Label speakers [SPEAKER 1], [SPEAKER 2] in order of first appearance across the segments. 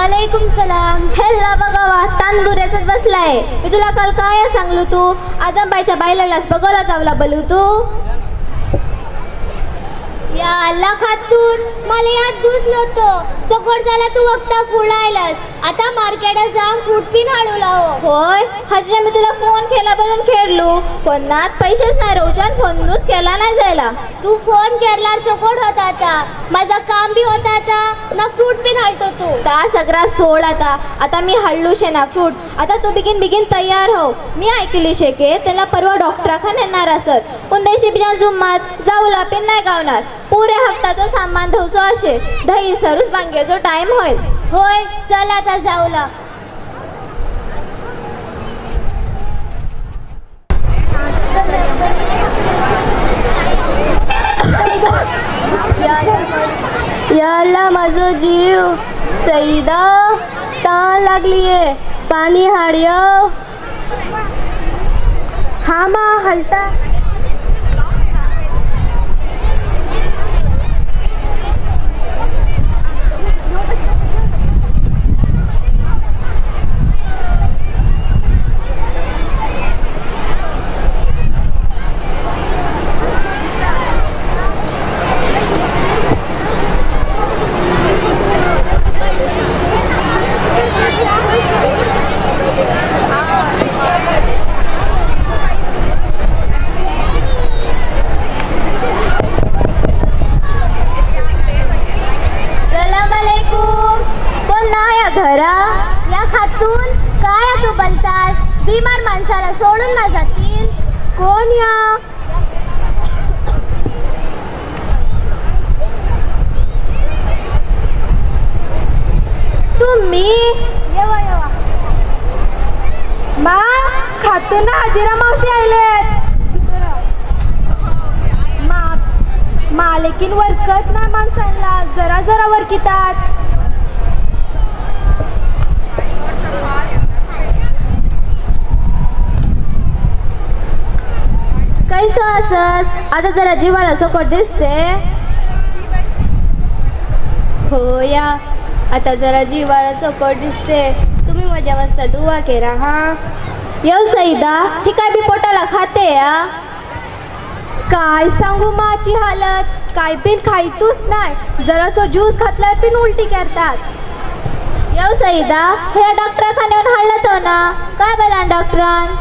[SPEAKER 1] वालेकुम सलाम.
[SPEAKER 2] हेल्ला बघावा तांदुऱ्याचाच बसलाय. मी तुला काल काय सांगलो तू आदमबाईच्या बायलालाच बघायला जावला बोलू तू.
[SPEAKER 1] या अल्ला खातून मला याद दूस नव्हतं. चकोड झाला तू वक्ता फुडायलास. आता मार्केटात जाऊन फ्रूट पिन हाडू लाव.
[SPEAKER 2] होय हजरे मी तुला फोन केला बोलून खेळलो. फोनात पैसेच नाही रोजान फोनूच केला नाही जायला.
[SPEAKER 1] तू फोन केल्यावर चकोड होता आता. माझं काम बी होता आता ना फ्रूट पिन हाडतो तू.
[SPEAKER 2] ता सगळा सोड आता मी हल्लू शे ना फ्रूट. आता तू बिगिन तयार हो. मी ऐकली शे के त्याला परवा डॉक्टराखान येणार असत. पुंदेशी बिजान जुम्मात जाऊला पिन नाही गावणार. पुऱ्या हप्ताचं सामान धुवचो असे दही सरूच बांगेचो टाइम होईल.
[SPEAKER 1] होय चल आता जाऊला.
[SPEAKER 2] याला माझो जीव सईदा ताण लागलीये पाणी हाडय. हा मा हलता.
[SPEAKER 1] या खातून काय तू बोलतास. बिमार माणसाला सोडून ना जातील.
[SPEAKER 2] कोण या तुम्ही येवा येवा मा खातून ना हजिरा मावशी आलेत. मालकीन वरकत ना माणसांना जरा जरा वरकितात. कैसो असस आता जरा जीवाला सकट दिसते. हो या आता जरा जीवाला सकट दिसते. तुम्ही माझ्या वाजता दुवा केरा हा. येऊ सईदा ही काय बी पोटाला खाते या. काय सांगू माची हालत. काय पिन खायतूच नाही. जरासो ज्यूस खातल्यावर पिन उलटी करतात. येऊ सईदा हे डॉक्टरखान्यावर हाडला तो ना. काय बोला डॉक्टरान.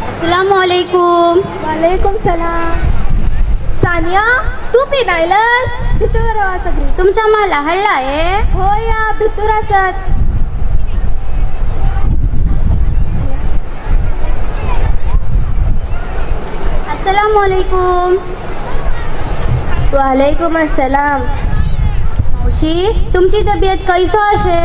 [SPEAKER 3] अस्सलामुअलैकुम.
[SPEAKER 2] वालेकुम सलाम. सानिया तू पिनायलस भितर सगळी.
[SPEAKER 3] तुमचा मला हल्ला आहे.
[SPEAKER 2] हो या भितर असत.
[SPEAKER 3] अस्सलामुअलैकुम.
[SPEAKER 2] वालेकुम अस्सलाम.
[SPEAKER 3] मावशी तुमची तब्येत कैसो अशे.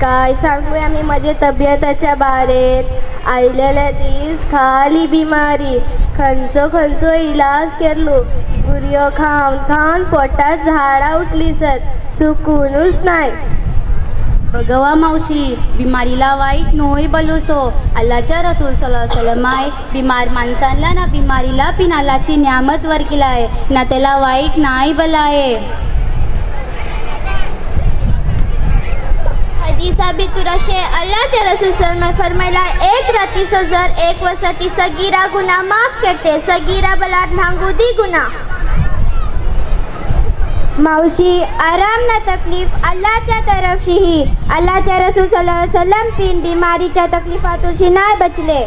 [SPEAKER 2] काय सांगू आम्ही माझ्या तब्येताच्या बारेत. आयलेल्या दीस खाली बिमारी खंचो इलाज केलो. गुरियो खाऊन पोटात झाडा उठली सत सुकूनच नाही.
[SPEAKER 3] बघवा मावशी बिमारीला वाईट नोय बलोसो. अल्लाच्या रसूल सल्लल्लाहु अलैहि वसल्लम आहे बिमार माणसांना ना बिमारीला पिन अल्लाची नियामत वर केला आहे ना त्याला वाईट नाही बलाय.
[SPEAKER 1] हदीसा भी तुरशे अल्लाह रसूल सल्लल्लाहु फरमाइला एक राती से जर एक वसाची सगीरा गुना माफ करते सगीरा बलाट नांगुदी गुना. मावशी आराम ना तकलीफ अल्लाहच्या तरफशी ही. अल्लाहच्या रसूल सल्लल्लाहु अलैहि वसल्लम पिन बिमारीच्या तकलीफातूनशी नाही बचले.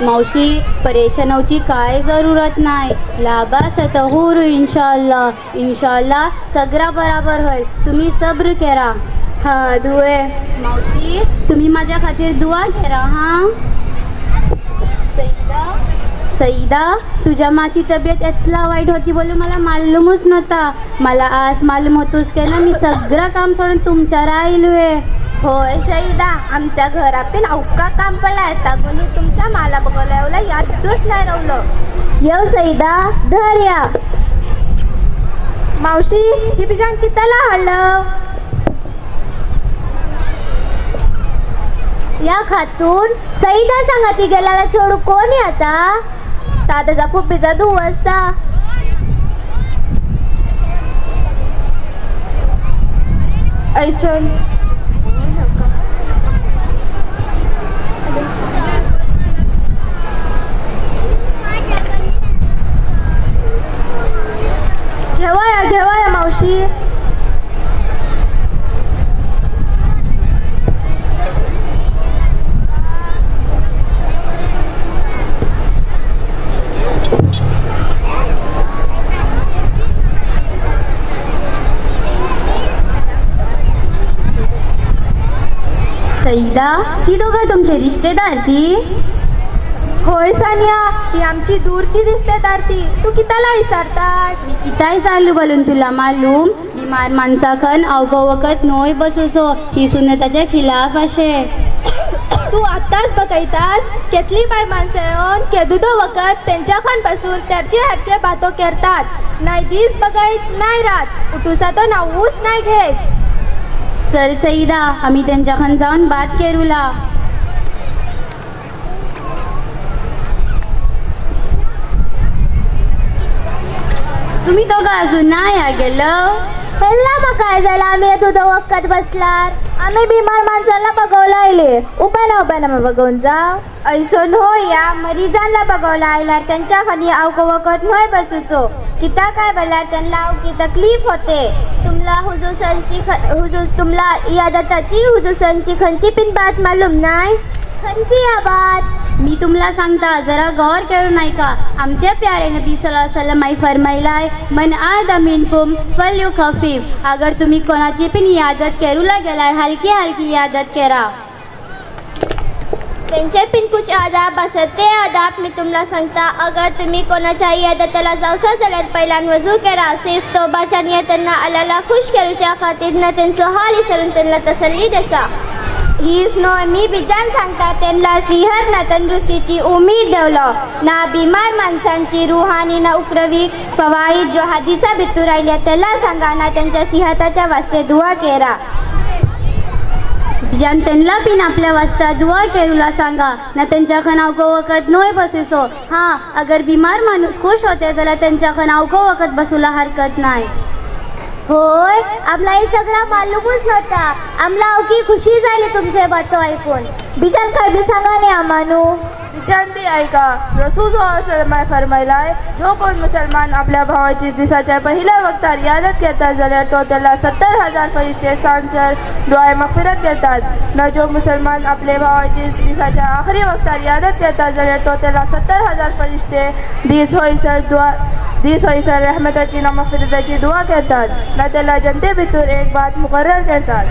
[SPEAKER 3] मावशी परेशानवची काय जरूरत नाही. लाबास तहूर इंशाल्लाह सगळा बराबर होईल. तुम्ही सब्र करा.
[SPEAKER 2] हा दुए.
[SPEAKER 3] मावशी तुम्ही माझ्या खातीर दुआ करा हा. सईदा तुझ्या माची तब्येत इतला वाईट होती बोलून मला मालूमच नव्हता. मला आज मालूम होतोस की ना मी सगळं काम सोडून तुमच्या राहिलोय.
[SPEAKER 1] होय सईदा आमच्या घरापिन अवका काम पडला कोणी तुमच्या माला बघायला एवढा यादच नाही रावलं.
[SPEAKER 2] येऊ सईदा धर या. मावशी ही बिजान किताला हाडलं.
[SPEAKER 1] या खातून सईदा सांगती गेल्याला छोडू कोणी आता. तात्याचा फुप्पीचा धू असता. ऐसन घेवाया मावशी.
[SPEAKER 3] सईदा, ती दोघं तुमचे रिश्तेदार ती?
[SPEAKER 1] होय सानिया, ती आमची दूरची रिश्तेदार ती. तू किताला विचारतास?
[SPEAKER 3] मी किताय चालू बोलून तुला मालूम, बिमार माणसाखन अवघो वखत नोय बसुसो ही सुन्नताच्या खिलाफ अशे.
[SPEAKER 1] तू आत्ताच बघयतास केतली बाय माणसं येऊन केदुदो वखत त्यांच्या खानपासून त्याचे हारचे बातो करतात. नाही दीस बघायत नाही रात उठुसा तो नावूच नाही घेत.
[SPEAKER 3] चल सईदा, आम्ही त्यांच्या खन जाऊन बात केरूला. तुम्ही दोघं अजून नाही या गेलं?
[SPEAKER 1] हेल्ला मग काय झालं, आम्ही तुझं वखत बसलार. आम्ही बिमार माणसाला बघवला आले. उपाय ना मग बघवून जा. ऐसून हो या मरीजांना बघवला आयलार त्यांच्या खाली अवघ वखत नाही बसूचो. किता काय बोलणार त्यांना अवघी तकलीफ होते. तुमला यादताची हुजूसांची खंची पिन बात मालूम नाही? खंची या बात?
[SPEAKER 3] मी तुम्हाला सांगता जरा गौर करू नाही का. आमच्या प्यारे नबी सल्लल्लाहु अलैहि वसल्लम आई फरमायलाय, मन आदा मिनकुम फल्युखफिफ. अगर तुम्ही कोणाची पण यादत करूला गेलाय हलकी हलकी यादत करा.
[SPEAKER 1] त्यांचे पिन कुछ आदाब असत. ते आदाब मी तुम्हाला सांगता. अगर तुम्ही कोणाच्या यादताला जावसा जाल्यार पहिल्यान वजू करा. सिर्फ तोबाच्या नियतना अल्लाला खुश करूच्या खातीर त्यांचो हाल विसरून त्यांना तसल्ली देसा. हीच नो मी बिचान सांगता त्यांना सिहत ना तंदुरुस्तीची उमेद देवलो ना बिमार माणसांची रुहानी ना उकरवी फवाईद जो हादीसा भितूर आयल्या त्याला सांगा ना त्यांच्या सिहताच्या वास्ते दुआ केरा.
[SPEAKER 3] बिजान त्यांना पिन आपल्या वास्ता दुआ केरूला सांगा ना त्यांच्या खन अवघो वखत नोय बसूसो. हां, अगर बिमार माणूस खुश होते जाल्यार त्यांच्या खन अवघो वखत बसूला हरकत नाही.
[SPEAKER 1] होय, आमला हे सगळं मालूमच नव्हता. आमला अवघी खुशी झाली तुमचे बातो ऐकून. बिचान काय बी सांगा ने आमानू.
[SPEAKER 4] बिचान बी ऐका. रसूल सल्लल्लाहु अलैहि वसल्लम फरमायलाय, जो कोण मुसलमान आपल्या भावाची दिसाच्या पहिल्या वक्तार यादत करतात जाल्यार तो त्याला 70,000 फरिश्ते सांसर दुआए मगफिरत करतात. न जो मुसलमान आपले भावाची दिसाच्या आखरी वक्तार यादत करतात जाल्यार तो त्याला 70,000 फरिश्ते दीस होईसर रहमताची ना मगफिरताची दुआ करतात. ना त्याला जनते भितूर एक बात मुकर्रर करतात.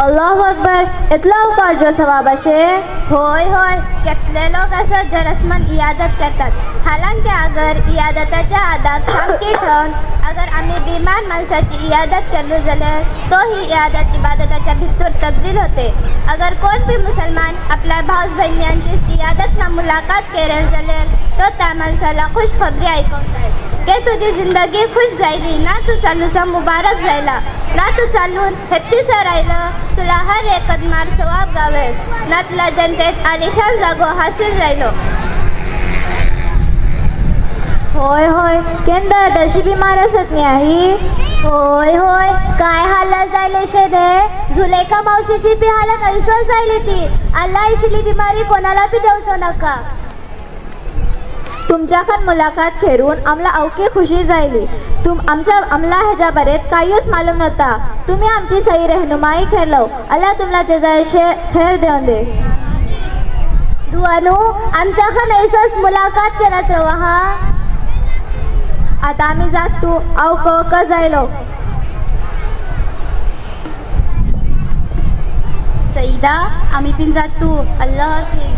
[SPEAKER 1] अल्लाहु अकबर. इतला अवकाश जो सवाब अशे? होय होय, कितले लोक असत जे रस्मन इयादत करतात. हालांकि अगर इयादताच्या आदाब सामकी ठेवून अगर आम्ही बिमार माणसाची इयादत केलो जाल्यार तो ही इयादत इबादताच्या भितर तब्दील होते. अगर कोण बी मुसलमान आपल्या भाव बहिण्यांची इयादत ना मुलाकात करेल जाल्यार तो त्या माणसाला खुश खबरी ऐकून जाय की तुझी जिंदगी खुश जायली ना. तू चालूचा मुबारक जायला ना. तू चालून हेत्तीसर राहिलं तुला हर एक कदमार सवाब गावेल ना. तुला जनतेत आलिशान जागो हासिल राहिलो. होय होय, केंद्र दर्शी बिमार असत मी आई. होय होय, काय हालत जायले शेदे. झुलेखा मावशीची बी हालत ऐसोच जायली ती. अल्लाह इशिली बिमारी कोणाला बी देवसो नका. तुमच्याखान मुलाकात खेरून आमला अवकी खुशी जायली. आमला ह्याच्या बरेत काहीच मालूम नव्हता. तुम्ही आमची सही रहनुमाई केलो. अल्लाह तुमला जजायशे खैर देऊन दे. दुआनू आमच्याखान ऐसोच मुलाकात करत रहा. हा, आता आम्ही जात तू अवक जायलो.
[SPEAKER 3] सईदा, आम्ही पिन जात तू. अल्लाह हाफिज.